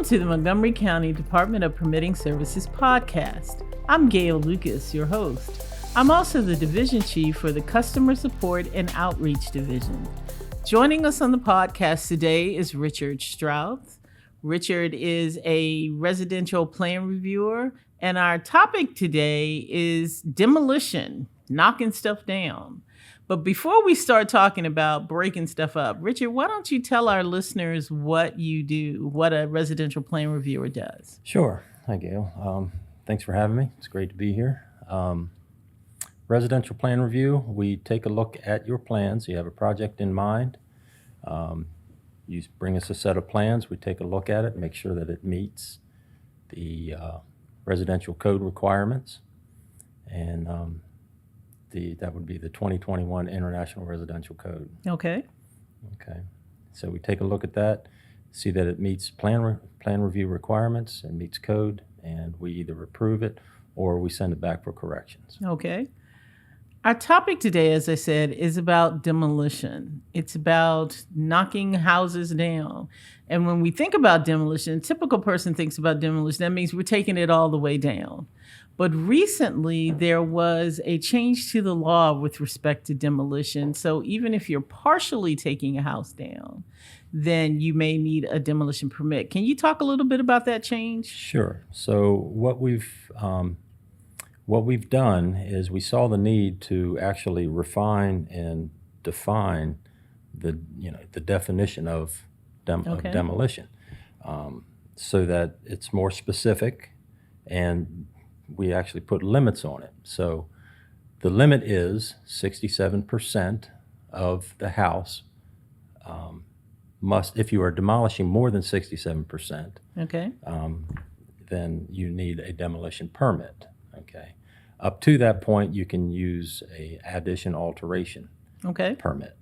to the Montgomery County Department of Permitting Services podcast. I'm Gail Lucas, your host. I'm also the Division Chief for the Customer Support and Outreach Division. Joining us on the podcast today is Richard Strouth. Richard is a residential plan reviewer, and our topic today is demolition, knocking stuff down. But before we start talking about breaking stuff up, Richard, why don't you tell our listeners what you do, what a residential plan reviewer does? Sure. Hi, Gail. Thanks for having me. It's great to be here. Residential plan review, we take a look at your plans. You have a project in mind. You bring us a set of plans. We take a look at it, make sure that it meets the residential code requirements. And that would be the 2021 International Residential Code. Okay. So we take a look at that, see that it meets plan review requirements and meets code, and we either approve it or we send it back for corrections. Okay. Our topic today, as I said, is about demolition. It's about knocking houses down. And when we think about demolition, a typical person thinks about demolition, that means we're taking it all the way down. But recently, there was a change to the law with respect to demolition. So even if you're partially taking a house down, then you may need a demolition permit. Can you talk a little bit about that change? Sure. So what we've done is we saw the need to actually refine and define the definition of demolition, so that it's more specific, and we actually put limits on it. So the limit is 67% of the house must, if you are demolishing more than 67%, then you need a demolition permit. Okay. Up to that point, you can use a addition alteration permit.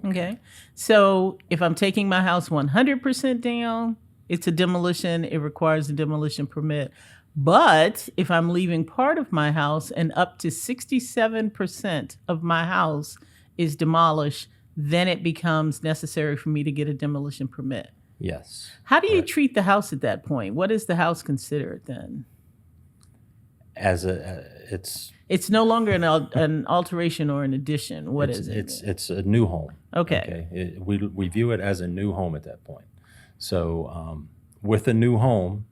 Okay. So if I'm taking my house 100% down, it's a demolition. It requires a demolition permit. But if I'm leaving part of my house and up to 67% of my house is demolished, then it becomes necessary for me to get a demolition permit. Yes. How do you treat the house at that point? What is the house considered then? It's no longer an alteration or an addition. What is it? It's a new home. Okay. We view it as a new home at that point. So with a new home,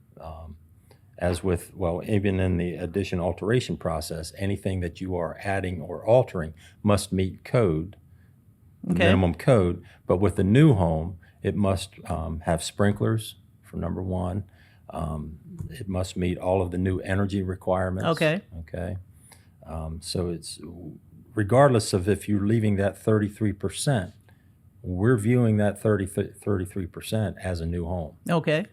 even in the addition alteration process, anything that you are adding or altering must meet code, minimum code. But with the new home, it must have sprinklers, for number one. It must meet all of the new energy requirements. Okay. So it's regardless of if you're leaving that 33%, we're viewing that 33% as a new home. Okay.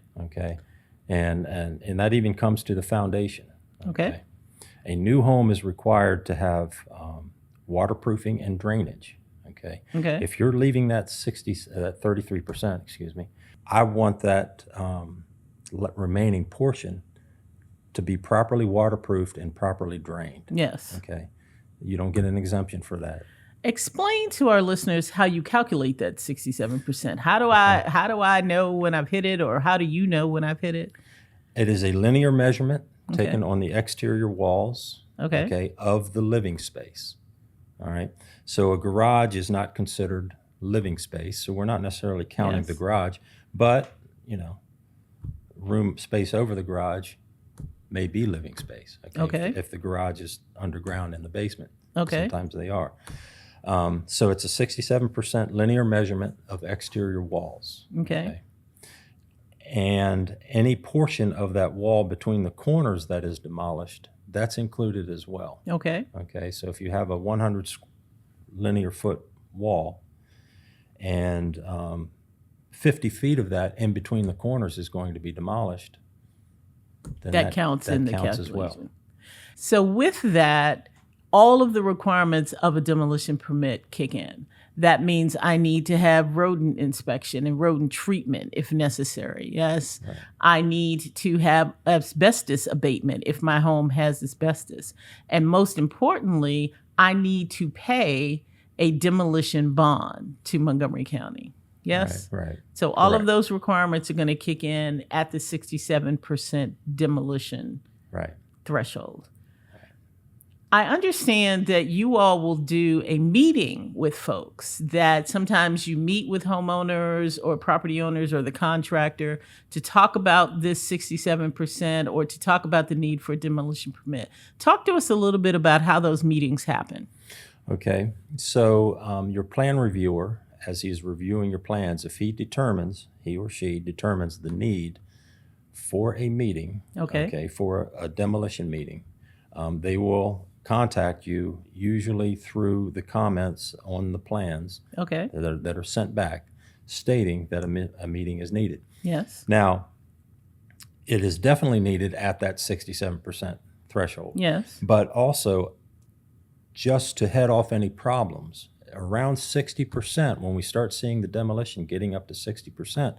And that even comes to the foundation. Okay. A new home is required to have waterproofing and drainage. Okay. If you're leaving that 33%, I want that remaining portion to be properly waterproofed and properly drained. Yes. Okay. You don't get an exemption for that. Explain to our listeners how you calculate that 67%. How do I know when I've hit it, or how do you know when I've hit it? It is a linear measurement taken on the exterior walls of the living space. All right. So a garage is not considered living space, so we're not necessarily counting the garage, but room space over the garage may be living space. If the garage is underground in the basement. Sometimes they are. So it's a 67% linear measurement of exterior walls. Okay. And any portion of that wall between the corners that is demolished, that's included as well. Okay. So if you have a 100 linear foot wall and 50 feet of that in between the corners is going to be demolished, then that counts in the calculation as well. So with that, all of the requirements of a demolition permit kick in. That means I need to have rodent inspection and rodent treatment if necessary. Yes. Right. I need to have asbestos abatement if my home has asbestos. And most importantly, I need to pay a demolition bond to Montgomery County. Yes? Right. So all Correct. of those requirements are going to kick in at the 67% demolition threshold. I understand that you all will do a meeting with folks, that sometimes you meet with homeowners or property owners or the contractor to talk about this 67% or to talk about the need for a demolition permit. Talk to us a little bit about how those meetings happen. Okay. So your plan reviewer, as he's reviewing your plans, if he or she determines the need for a meeting, for a demolition meeting, they will contact you, usually through the comments on the plans that are sent back, stating that a meeting is needed. Yes. Now, it is definitely needed at that 67% threshold. Yes. But also, just to head off any problems, around 60%, when we start seeing the demolition getting up to 60%,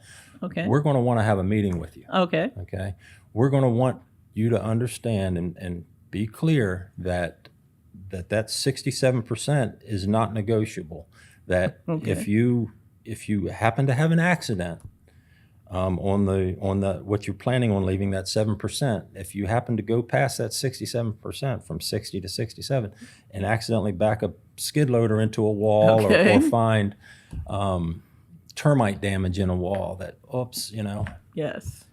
we're going to want to have a meeting with you. Okay. We're going to want you to understand and be clear that 67% is not negotiable. That if you happen to have an accident on the what you're planning on leaving that 7%, if you happen to go past that 67% from 60 to 67 and accidentally back a skid loader into a wall or find termite damage in a wall, Yes.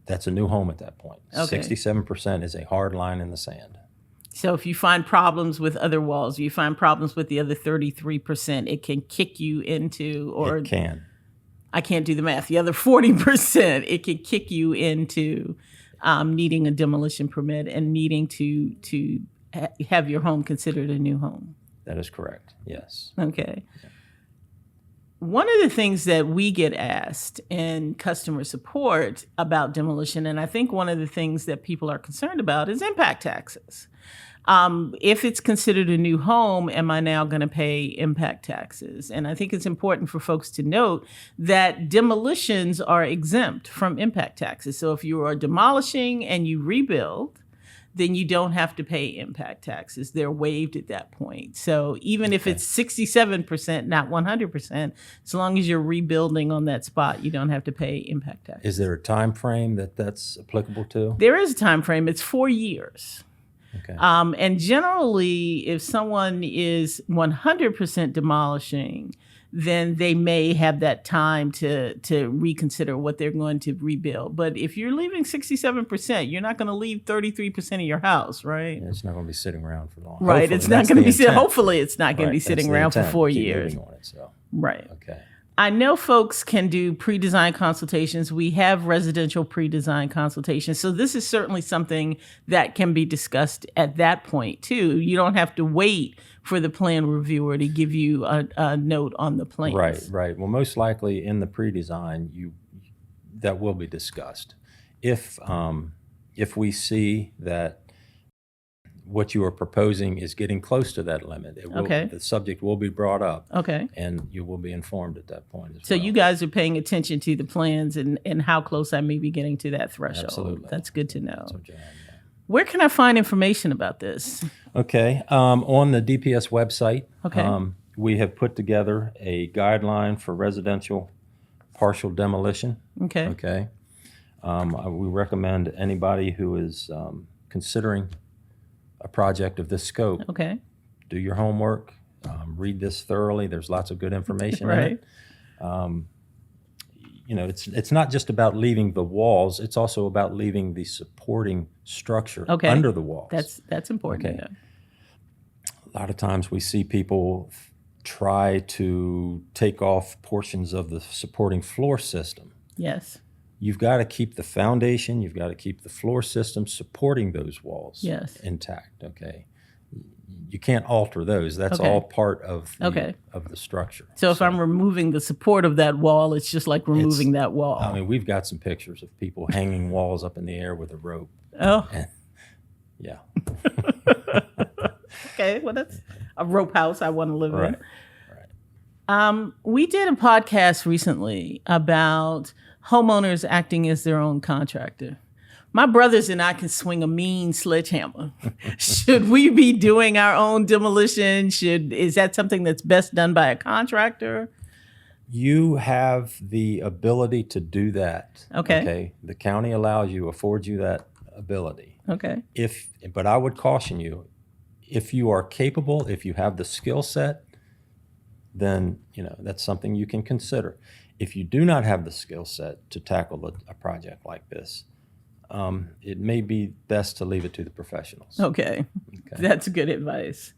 That's a new home at that point. 67% is a hard line in the sand. So if you find problems with other walls, you find problems with the other 33%, it can kick you into, or it can. I can't do the math. The other 40%, it can kick you into needing a demolition permit and needing to have your home considered a new home. That is correct. Yes. Okay. Yeah. One of the things that we get asked in customer support about demolition, and I think one of the things that people are concerned about, is impact taxes. If it's considered a new home, am I now going to pay impact taxes? And I think it's important for folks to note that demolitions are exempt from impact taxes. So if you are demolishing and you rebuild, then you don't have to pay impact taxes. They're waived at that point. So even if it's 67%, not 100%, as long as you're rebuilding on that spot, you don't have to pay impact taxes. Is there a time frame that's applicable to? There is a time frame. It's 4 years. Okay. And generally, if someone is 100% demolishing, then they may have that time to reconsider what they're going to rebuild. But if you're leaving 67%, you're not going to leave 33% of your house, right? Yeah, it's not going to be sitting around for long. Right. It's not going to be hopefully it's not going to be sitting around for 4 years. On it, so. Right. Okay. I know folks can do pre-design consultations. We have residential pre-design consultations. So this is certainly something that can be discussed at that point too. You don't have to wait for the plan reviewer to give you a note on the plans. Right. Well, most likely in the pre-design, that will be discussed. If we see that what you are proposing is getting close to that limit, the subject will be brought up. Okay. And you will be informed at that point as so well. You guys are paying attention to the plans and how close I may be getting to that threshold. Absolutely. That's good to know. That's what you have, yeah. Where can I find information about this? Okay. On the DPS website, we have put together a guideline for residential partial demolition. Okay. We recommend anybody who is considering a project of this scope, do your homework, read this thoroughly. There's lots of good information in it. It's not just about leaving the walls. It's also about leaving the supporting structure under the walls. That's important to know. A lot of times we see people try to take off portions of the supporting floor system. Yes. You've got to keep the foundation, you've got to keep the floor system supporting those walls intact, okay? You can't alter those. That's all part of the structure. So if I'm removing the support of that wall, it's just like removing that wall. I mean, we've got some pictures of people hanging walls up in the air with a rope. Oh. And, yeah. Okay, well, that's a rope house I want to live in. Right. We did a podcast recently about homeowners acting as their own contractor. My brothers and I can swing a mean sledgehammer. Should we be doing our own demolition? Is that something that's best done by a contractor? You have the ability to do that. Okay. The county affords you that ability. Okay. But I would caution you, if you are capable, if you have the skill set, then that's something you can consider. If you do not have the skill set to tackle a project like this, it may be best to leave it to the professionals. Okay. That's good advice.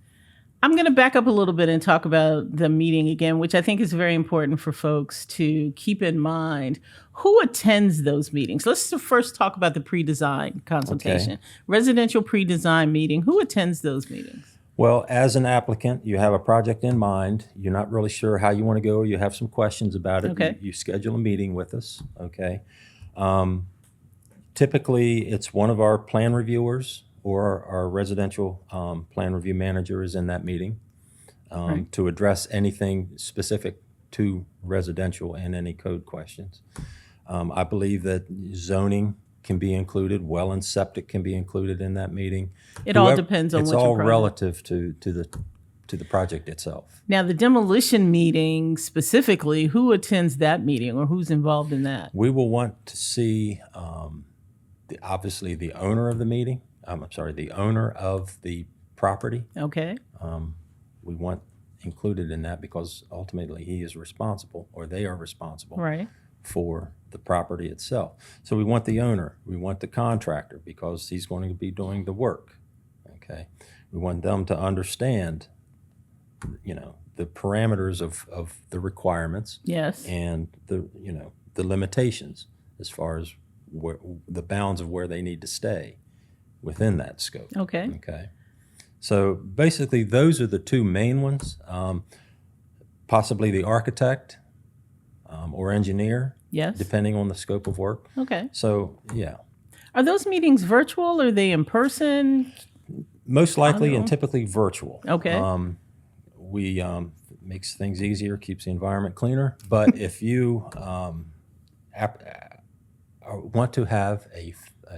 I'm going to back up a little bit and talk about the meeting again, which I think is very important for folks to keep in mind. Who attends those meetings? Let's first talk about the pre-design consultation. Okay. Residential pre-design meeting. Who attends those meetings? Well, as an applicant, you have a project in mind. You're not really sure how you want to go. You have some questions about it. Okay. You schedule a meeting with us. Okay. Typically, it's one of our plan reviewers or our residential plan review manager is in that meeting Right. to address anything specific to residential and any code questions. I believe that zoning can be included, well and septic can be included in that meeting. It all depends on It's what your all project- relative to the project itself. Now, the demolition meeting specifically, who attends that meeting or who's involved in that? We will want to see obviously the owner of the meeting. The owner of the property. Okay. We want included in that because ultimately he is responsible, or they are responsible, Right. for the property itself. So we want the owner, we want the contractor because he's going to be doing the work. Okay. We want them to understand, the parameters of the requirements. Yes. And the limitations as far as the bounds of where they need to stay within that scope. Okay. Okay. So basically, those are the two main ones. Possibly the architect or engineer, Yes. depending on the scope of work. Okay. So yeah, Are those meetings virtual? Are they in person? most likely know. and typically virtual. Okay. We makes things easier, keeps the environment cleaner. But if you want to have a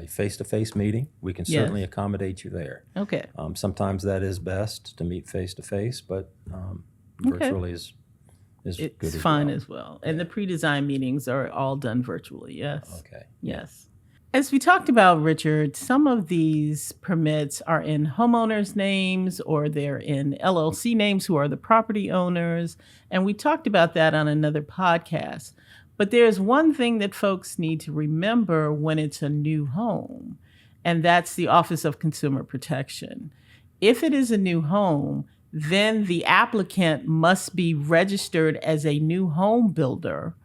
face-to-face meeting, we can Yes. certainly accommodate you there. Okay. Sometimes that is best to meet face-to-face, but virtually is good It's as fine well. as well. And the pre-design meetings are all done virtually. Yes. Okay. Yes. As we talked about, Richard, some of these permits are in homeowners' names or they're in LLC names who are the property owners. And we talked about that on another podcast. But there's one thing that folks need to remember when it's a new home, and that's the Office of Consumer Protection. If it is a new home, then the applicant must be registered as a new home builder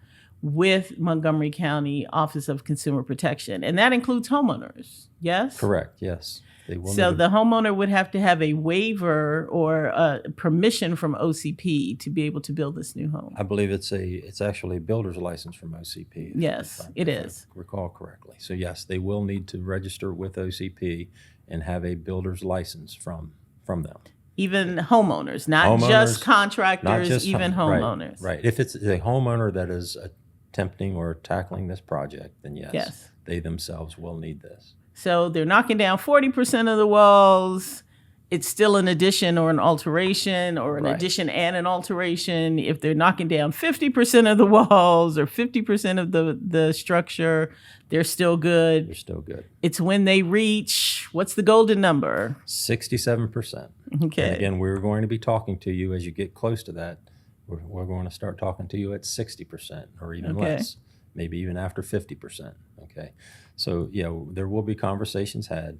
with Montgomery County Office of Consumer Protection. And that includes homeowners, yes? Correct, yes. They will So need the homeowner would have to have a waiver or permission from OCP to be able to build this new home. I believe it's actually a builder's license from OCP. Yes, it is. I recall correctly. So yes, they will need to register with OCP and have a builder's license from them. Even homeowners, not Homeowners, just contractors, Not just even right, homeowners. Right. If it's a homeowner that is attempting or tackling this project, then Yes. they themselves will need this. So they're knocking down 40% of the walls. It's still an addition or an alteration or an Right. addition and an alteration. If they're knocking down 50% of the walls or 50% of the structure, they're still good. They're still good. It's when they reach, what's the golden number? 67%. Okay. And again, we're going to be talking to you as you get close to that. We're going to start talking to you at 60% or even Okay. less, maybe even after 50%. Okay. So, there will be conversations had.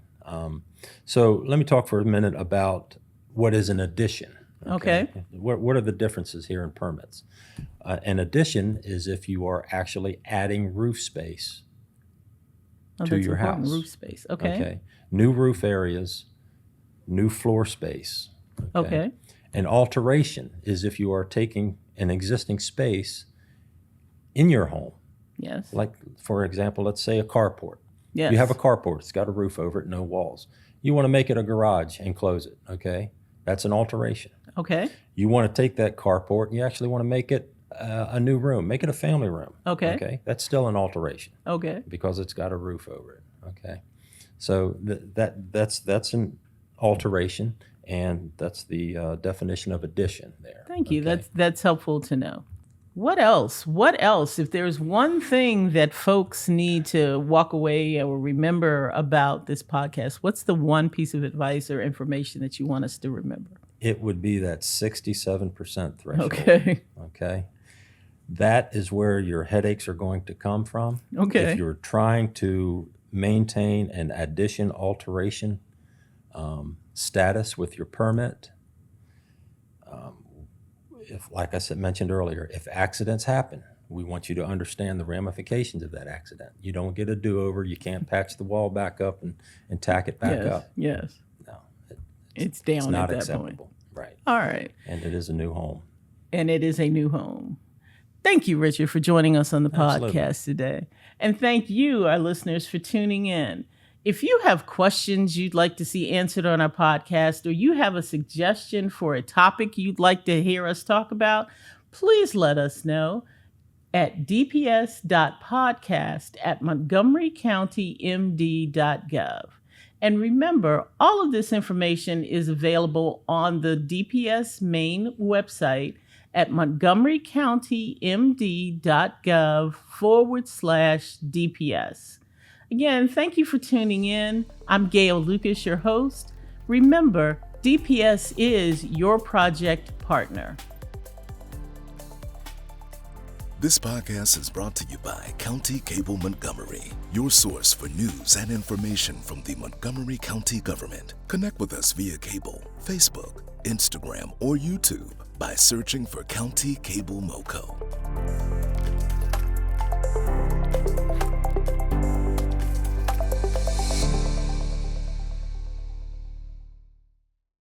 So let me talk for a minute about what is an addition. Okay. What are the differences here in permits? An addition is if you are actually adding roof space Oh, to that's your important. house. Roof space. Okay. New roof areas, new floor space. Okay. An alteration is if you are taking an existing space in your home, Yes. like, for example, let's say a carport. Yes. You have a carport, it's got a roof over it, no walls. You want to make it a garage and close it, okay? That's an alteration. Okay. You want to take that carport and you actually want to make it a new room, make it a family room. Okay. Okay, that's still an alteration Okay. because it's got a roof over it. Okay, so that's an alteration, and that's the definition of addition there. Thank you. Okay? That's helpful to know. What else? What else? If there's one thing that folks need to walk away or remember about this podcast, what's the one piece of advice or information that you want us to remember? It would be that 67% threshold. Okay. That is where your headaches are going to come from. Okay. If you're trying to maintain an addition alteration status with your permit, if, like I mentioned earlier, if accidents happen, we want you to understand the ramifications of that accident. You don't get a do-over. You can't patch the wall back up and tack it back up. Yes. No, it's down it's not at that acceptable. point. Right. All right. And it is a new home. Thank you, Richard, for joining us on the Absolutely. podcast today. And thank you, our listeners, for tuning in. If you have questions you'd like to see answered on our podcast, or you have a suggestion for a topic you'd like to hear us talk about, please let us know at dps.podcast@montgomerycountymd.gov. And remember, all of this information is available on the DPS main website at montgomerycountymd.gov/DPS. Again, thank you for tuning in. I'm Gail Lucas, your host. Remember, DPS is your project partner. This podcast is brought to you by County Cable Montgomery, your source for news and information from the Montgomery County government. Connect with us via cable, Facebook, Instagram, or YouTube by searching for County Cable MoCo.